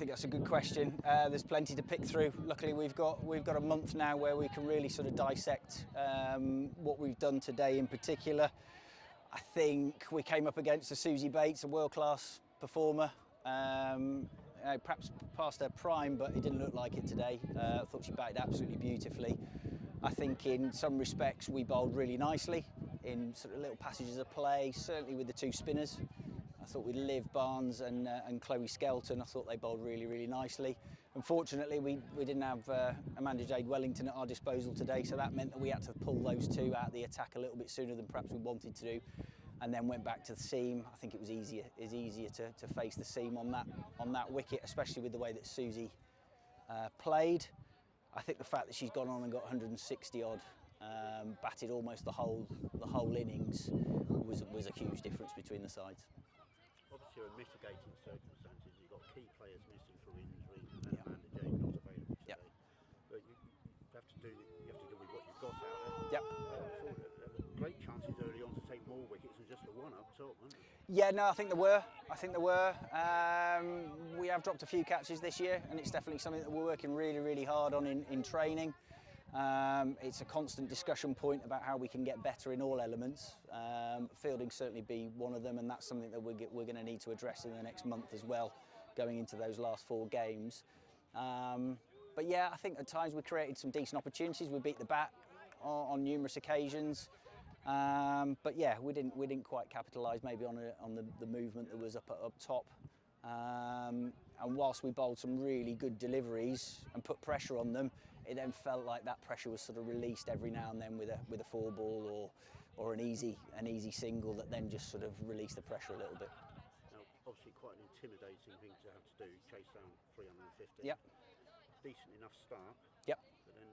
think that's a good question. There's plenty to pick through. Luckily, we've got a month now where we can really sort of dissect what we've done today in particular. I think we came up against a Susie Bates, a world-class performer. Perhaps past her prime, but it didn't look like it today. I thought she batted absolutely beautifully. I think in some respects we bowled really nicely in sort of little passages of play, certainly with the two spinners. I thought with Liv Barnes and Chloe Skelton, I thought they bowled really, really nicely. Unfortunately, we didn't have Amanda Jade Wellington at our disposal today, so that meant that we had to pull those two out of the attack a little bit sooner than perhaps we wanted to do, and then went back to the seam. I think it was easier to face the seam on that wicket, especially with the way that Susie played. I think the fact that she's gone on and got 160 odd, batted almost the whole innings, was a huge difference between the sides. Obviously, in mitigating circumstances, you've got key players missing for injury, and Amanda Jade not available today. But you have to do with what you've got out there. Great chances early on to take more wickets than just the one up top, weren't there? Yeah, no, I think there were. We have dropped a few catches this year, and it's definitely something that we're working really, really hard on in training. It's a constant discussion point about how we can get better in all elements. Fielding certainly be one of them, and that's something that we're going to need to address in the next month as well, going into those last 4 games. But yeah, I think at times we created some decent opportunities. We beat the bat on numerous occasions, but yeah, we didn't quite capitalise maybe on the movement that was up top. And whilst we bowled some really good deliveries and put pressure on them, it then felt like that pressure was sort of released every now and then with a 4 ball or an easy single that then just sort of released the pressure a little bit. Now, obviously quite an intimidating thing to have to do, chase down 350. Yep. Decent enough start. Yep. But then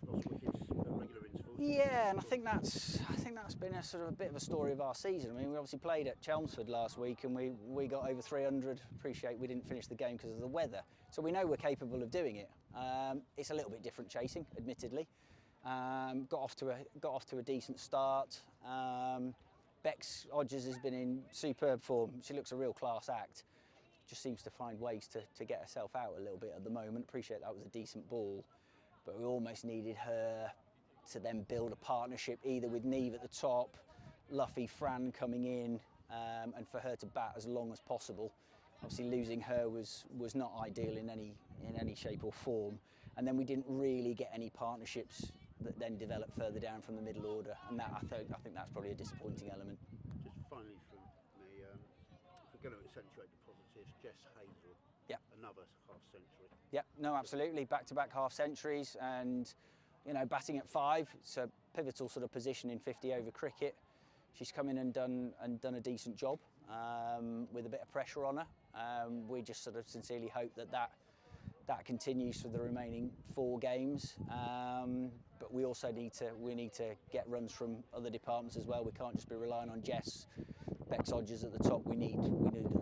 lost wickets at regular intervals. Yeah, and I think that's been a sort of a bit of a story of our season. I mean, we obviously played at Chelmsford last week and we got over 300. Appreciate we didn't finish the game because of the weather, so we know we're capable of doing it. It's a little bit different chasing, admittedly. Got off to a decent start. Bex Hodges has been in superb form. She looks a real class act. Just seems to find ways to get herself out a little bit at the moment. Appreciate that was a decent ball, but we almost needed her to then build a partnership either with Neve at the top, Luffy, Fran coming in, and for her to bat as long as possible. Obviously losing her was not ideal in any shape or form, and then we didn't really get any partnerships that then developed further down from the middle order, and that I think that's probably a disappointing element. Just finally from me, if we're going to accentuate the positives, Jess Hazel. Yep. Another half century. Yeah, no, absolutely. Back-to-back half centuries, and batting at 5, it's a pivotal sort of position in 50 over cricket. She's come in and done a decent job with a bit of pressure on her. We just sort of sincerely hope that continues for the remaining 4 games. But we also need to get runs from other departments as well. We can't just be relying on Jess. Bex Hodges at the top. We need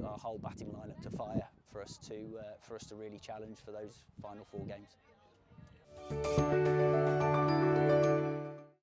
our whole batting lineup to fire for us to really challenge for those final 4 games.